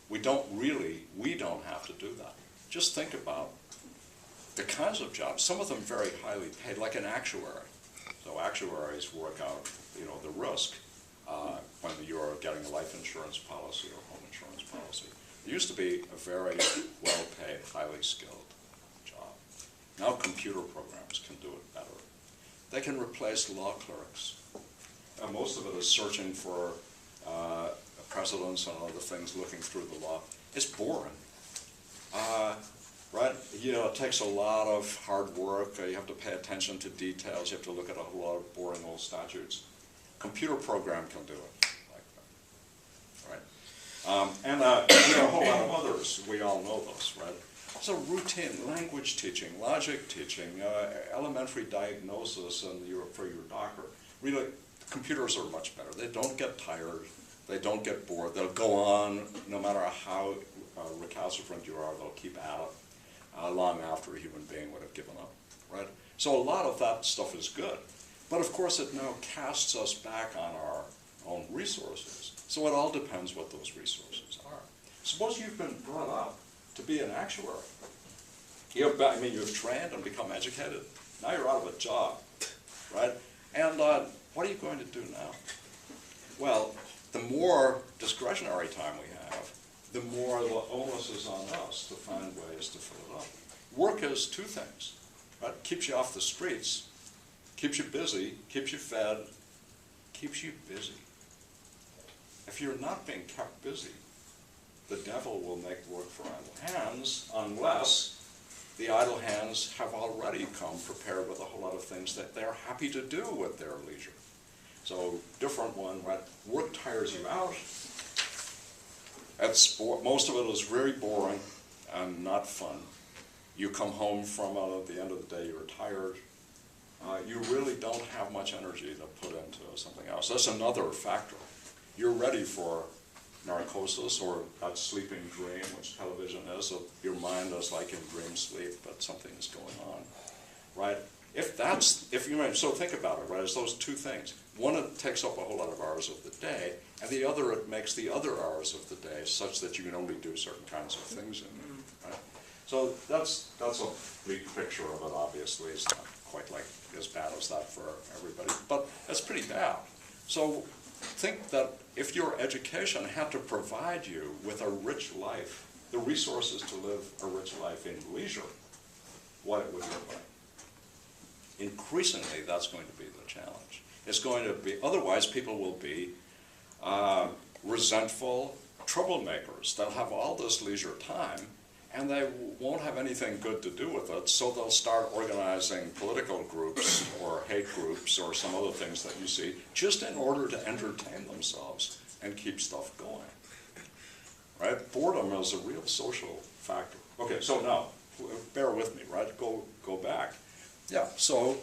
We don't have to do that. Just think about the kinds of jobs, some of them very highly paid, like an actuary. So actuaries work out, the risk when you're getting a life insurance policy or home insurance policy. It used to be a very well-paid, highly skilled job. Now computer programs can do it better. They can replace law clerks. Most of it is searching for precedents and other things, looking through the law. It's boring. Right? It takes a lot of hard work. You have to pay attention to details. You have to look at a whole lot of boring old statutes. Computer program can do it like that. Right? And there are a whole lot of others. We all know this, right? So routine language teaching, logic teaching, elementary diagnosis for your doctor. Really, computers are much better. They don't get tired. They don't get bored. They'll go on, no matter how recalcitrant you are, they'll keep at it. Long after a human being would have given up, right? So a lot of that stuff is good. But of course it now casts us back on our own resources. So it all depends what those resources are. Suppose you've been brought up to be an actuary. You've trained and become educated. Now you're out of a job, right? And what are you going to do now? Well, the more discretionary time we have, the more the onus is on us to find ways to fill it up. Work is two things, right? Keeps you off the streets, keeps you busy, keeps you fed, keeps you busy. If you're not being kept busy, the devil will make work for idle hands, unless the idle hands have already come prepared with a whole lot of things that they're happy to do with their leisure. So, different one, right? Work tires you out. Most of it is very boring and not fun. You come home from it at the end of the day, you're tired. You really don't have much energy to put into something else. That's another factor. You're ready for narcosis or that sleeping dream, which television is. So your mind is like in dream sleep, but something is going on, right? So think about it, right, it's those two things. One, it takes up a whole lot of hours of the day, and the other, it makes the other hours of the day such that you can only do certain kinds of things in them, right? So that's a big picture of it, obviously. It's not quite like as bad as that for everybody, but it's pretty bad. So think that if your education had to provide you with a rich life, the resources to live a rich life in leisure, what it would look like. Increasingly, that's going to be the challenge. It's going to be, otherwise people will be resentful troublemakers. They'll have all this leisure time, and they won't have anything good to do with it, so they'll start organizing political groups or hate groups or some other things that you see, just in order to entertain themselves and keep stuff going. Right? Boredom is a real social factor. Okay, so now, bear with me, right? Go back. Yeah, so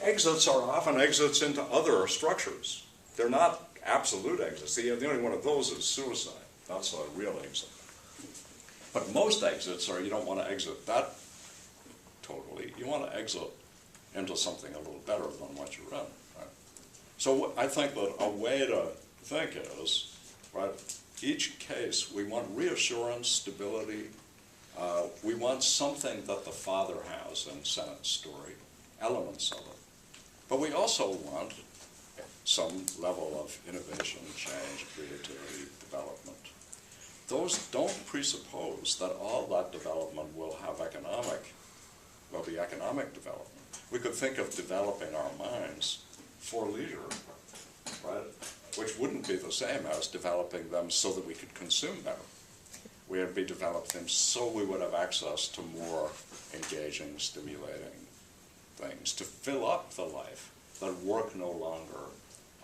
exits are often exits into other structures. They're not absolute exits. The only one of those is suicide. That's a real exit. But most exits are, you don't want to exit that totally. You want to exit into something a little better than what you're in. Right? So I think that a way to think is, right, each case we want reassurance, stability. We want something that the father has in Sennett's story, elements of it. But we also want some level of innovation, change, creativity, development. Those don't presuppose that all that development will be economic development. We could think of developing our minds for leisure, right? Which wouldn't be the same as developing them so that we could consume better. We would be developing them so we would have access to more engaging, stimulating things, to fill up the life that work no longer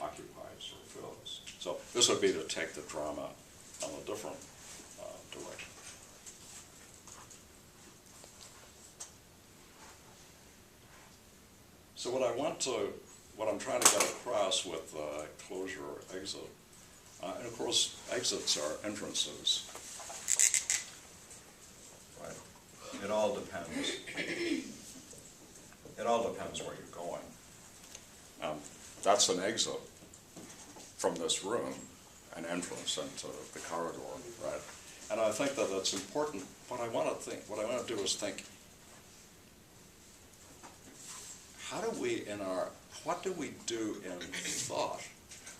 occupies or fills. So this would be to take the drama in a different direction. So what I'm trying to get across with closure or exit, and of course exits are entrances. Right. It all depends where you're going. That's an exit from this room, an entrance into the corridor, right? And I think that that's important. What I want to do is think, what do we do in thought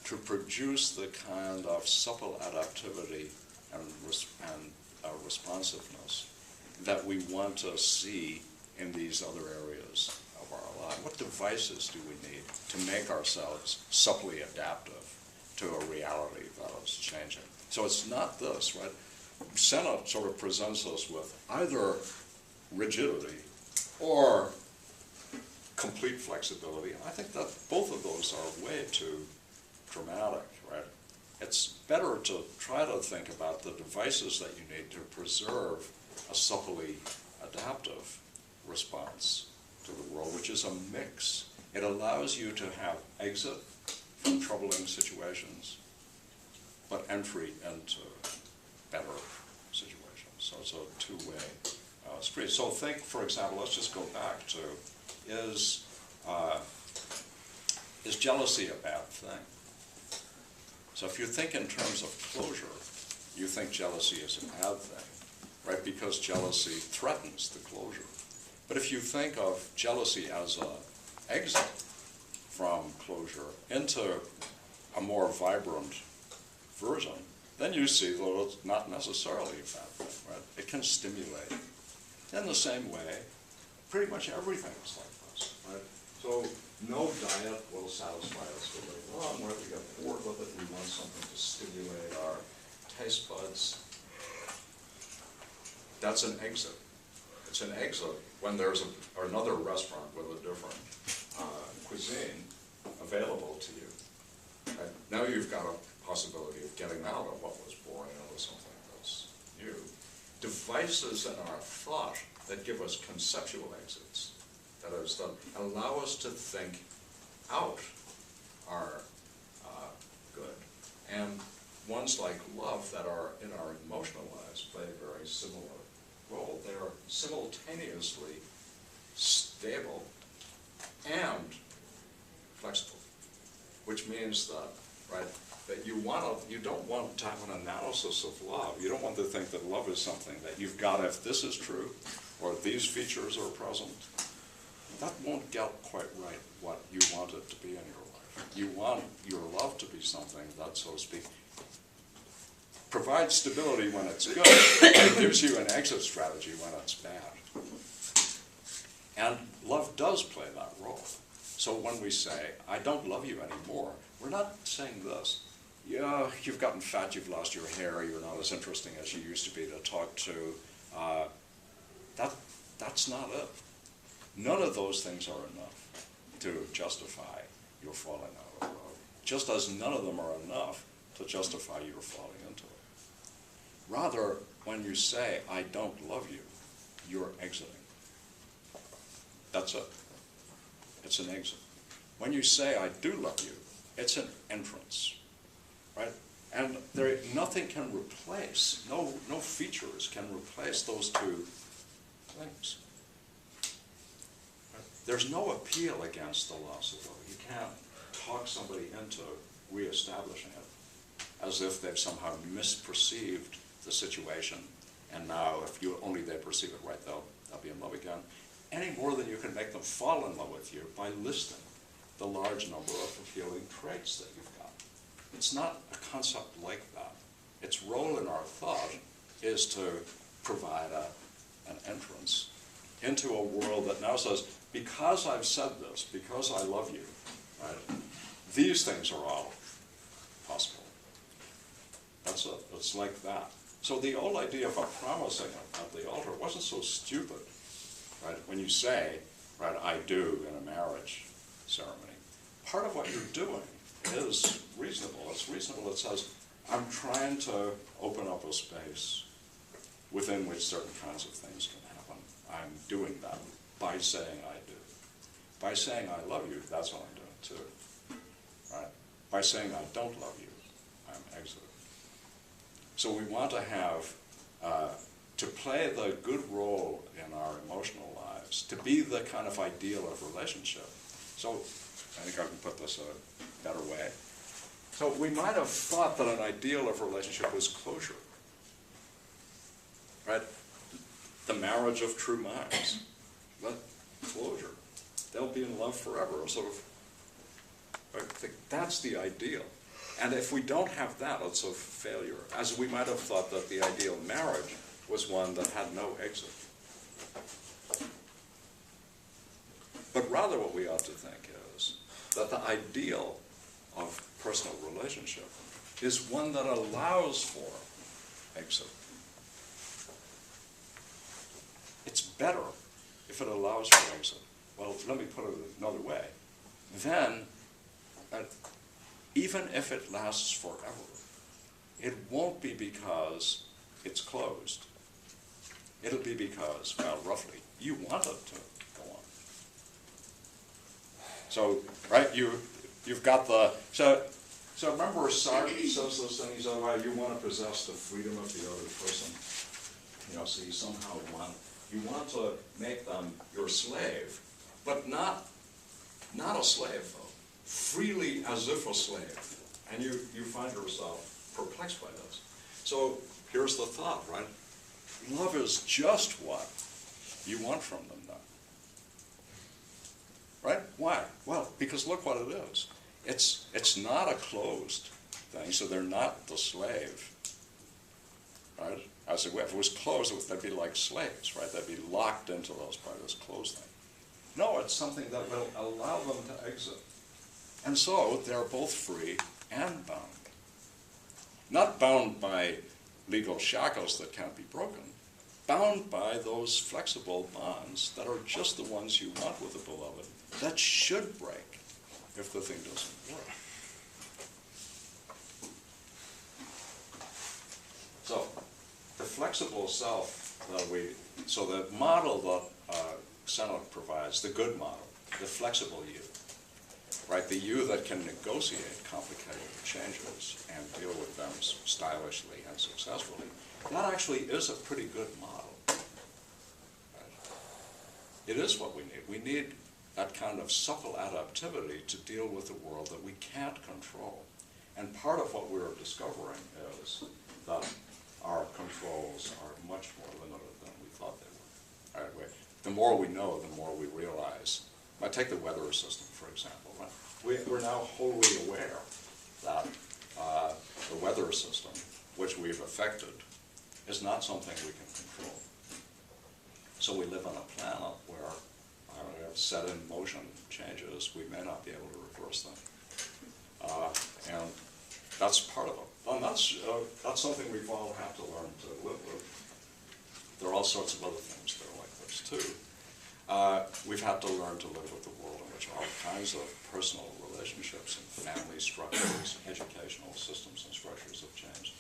to produce the kind of supple adaptivity and responsiveness that we want to see in these other areas of our life? What devices do we need to make ourselves supply adaptive to a reality that is changing? So it's not this, right? Sennett sort of presents us with either rigidity or complete flexibility. I think that both of those are way too dramatic, right? It's better to try to think about the devices that you need to preserve a supply adaptive response to the world, which is a mix. It allows you to have exit from troubling situations, but entry into better situations. So it's a two-way street. So think, for example, let's just go back to, is jealousy a bad thing? So if you think in terms of closure, you think jealousy is a bad thing, right? Because jealousy threatens the closure. But if you think of jealousy as an exit from closure into a more vibrant version, then you see that it's not necessarily a bad thing, right? It can stimulate. In the same way, pretty much everything is like this, right? So no diet will satisfy us for very long, right? We get bored with it, we want something to stimulate our taste buds. That's an exit. It's an exit when there's another restaurant with a different cuisine available to you. Right? Now you've got a possibility of getting out of what was boring into something that's new. Devices in our thought that give us conceptual exits, that is, that allow us to think out, are good. And ones like love that are in our emotional lives play a very similar role. They are simultaneously stable and flexible, which means that, right, that you don't want to have an analysis of love. You don't want to think that love is something that you've got if this is true, or if these features are present. That won't get quite right what you want it to be in your life. You want your love to be something that, so to speak, provides stability when it's good, and gives you an exit strategy when it's bad. And love does play that role. So when we say, I don't love you anymore, we're not saying this. Yeah, you've gotten fat, you've lost your hair, you're not as interesting as you used to be to talk to. That's not it. None of those things are enough to justify your falling out of love, just as none of them are enough to justify your falling into it. Rather, when you say, I don't love you, you're exiting. That's it. It's an exit. When you say, I do love you, it's an entrance, right? And nothing can replace, no features can replace those two things. Right? There's no appeal against the loss of love. You can't talk somebody into reestablishing it as if they've somehow misperceived the situation, and now if they perceive it right, they'll be in love again. Any more than you can make them fall in love with you by listing the large number of appealing traits that you've got. It's not a concept like that. Its role in our thought is to provide an entrance into a world that now says, because I've said this, because I love you, right, these things are all possible. That's it. It's like that. So the old idea of a promising at the altar wasn't so stupid. Right? When you say, right, I do in a marriage ceremony, part of what you're doing is reasonable. It's reasonable. It says, I'm trying to open up a space within which certain kinds of things can happen. I'm doing that by saying I do. By saying I love you, that's what I'm doing too. Right? By saying I don't love you, I'm exiting. So we want to have to play the good role in our emotional lives, to be the kind of ideal of relationship. So I think I can put this a better way. So we might have thought that an ideal of relationship was closure, right? The marriage of true minds, but closure. They'll be in love forever. Sort of, I think that's the ideal. And if we don't have that, it's a failure. As we might have thought that the ideal marriage was one that had no exit. But rather what we ought to think is that the ideal of personal relationship is one that allows for exit. It's better if it allows for exit. Well, let me put it another way. Then, even if it lasts forever, it won't be because it's closed. It'll be because, well, roughly, you want it to go on. So, right, you've got the, so remember Sartre says this thing, he said, well, you want to possess the freedom of the other person. You know, so you somehow want to make them your slave, but not a slave, though. Freely as if a slave. And you find yourself perplexed by this. So here's the thought, right? Love is just what you want from them now. Right? Why? Well, because look what it is. It's not a closed thing, so they're not the slave. Right? As if it was closed, they'd be like slaves, right? They'd be locked into those by this closed thing. No, it's something that will allow them to exit. And so they're both free and bound. Not bound by legal shackles that can't be broken, bound by those flexible bonds that are just the ones you want with a beloved, that should break if the thing doesn't work. So, the flexible self so the model that Senoc provides, the good model, the flexible you, right, the you that can negotiate complicated changes and deal with them stylishly and successfully, that actually is a pretty good model. Right? It is what we need. We need that kind of supple adaptivity to deal with a world that we can't control. And part of what we're discovering is that our controls are much more limited than we thought they were. All right, the more we know, the more we realize. I take the weather system, for example. Right? We're now wholly aware that the weather system, which we've affected, is not something we can control. So we live on a planet where set in motion changes, we may not be able to reverse them. And that's part of it. And that's something we've all had to learn to live with. There are all sorts of other things that are like this too. We've had to learn to live with the world in which all kinds of personal relationships and family structures, educational systems and structures have changed.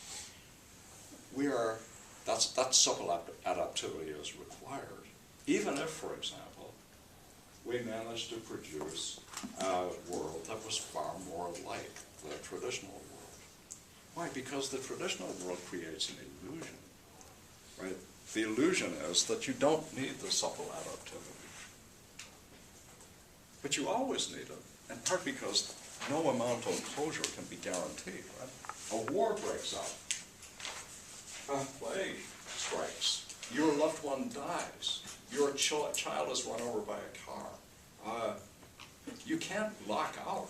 That supple adaptivity is required, even if, for example, we managed to produce a world that was far more like the traditional world. Why? Because the traditional world creates an illusion, right? The illusion is that you don't need the supple adaptivity. But you always need it, in part because no amount of closure can be guaranteed, right? A war breaks out. A plague strikes. Your loved one dies. Your child is run over by a car. You can't lock out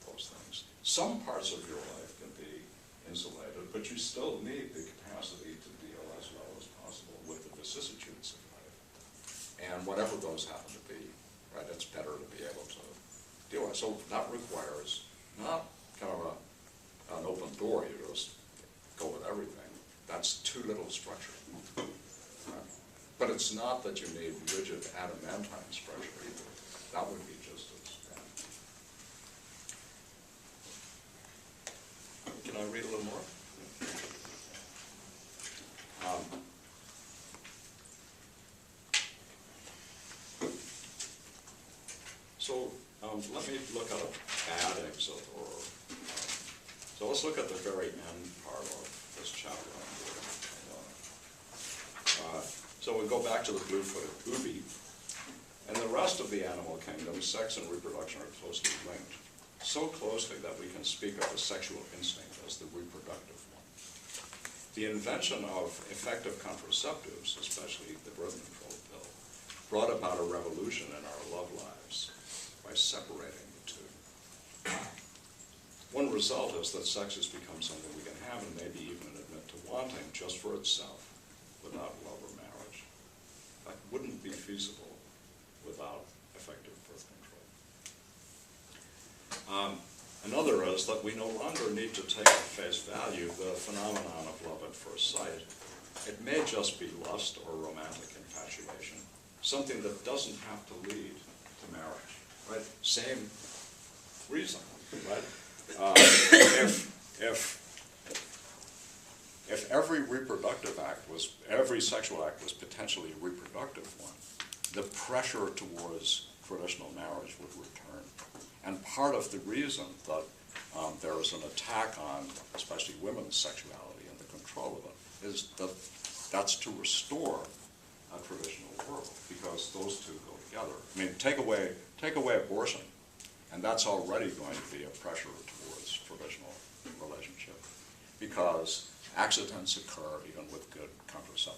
those things. Some parts of your life can be insulated, but you still need the capacity to deal as well as possible with the vicissitudes of life. And whatever those happen to be, right, it's better to be able to deal with. So that requires not kind of an open door, you just go with everything. That's too little structure. Right? But it's not that you need rigid adamantine structure either. That would be just as bad. Can I read a little more? Let me look at a bad exit, so let's look at the very end part of this chapter. So we go back to the blue-footed ubi. In the rest of the animal kingdom, sex and reproduction are closely linked, so closely that we can speak of the sexual instinct as the reproductive one. The invention of effective contraceptives, especially the birth control pill, brought about a revolution in our love lives by separating the two. One result is that sex has become something we can have and maybe even admit to wanting just for itself without love or marriage. That wouldn't be feasible without effective birth control. Another is that we no longer need to take at face value the phenomenon of love at first sight. It may just be lust or romantic infatuation, something that doesn't have to lead to marriage, right? Same reason, right? If every reproductive act every sexual act was potentially a reproductive one, the pressure towards traditional marriage would return. And part of the reason that there is an attack on especially women's sexuality and the control of it is that that's to restore a traditional world, because those two go together. I mean, take away abortion, and that's already going to be a pressure towards traditional relationship, because accidents occur even with good contraception.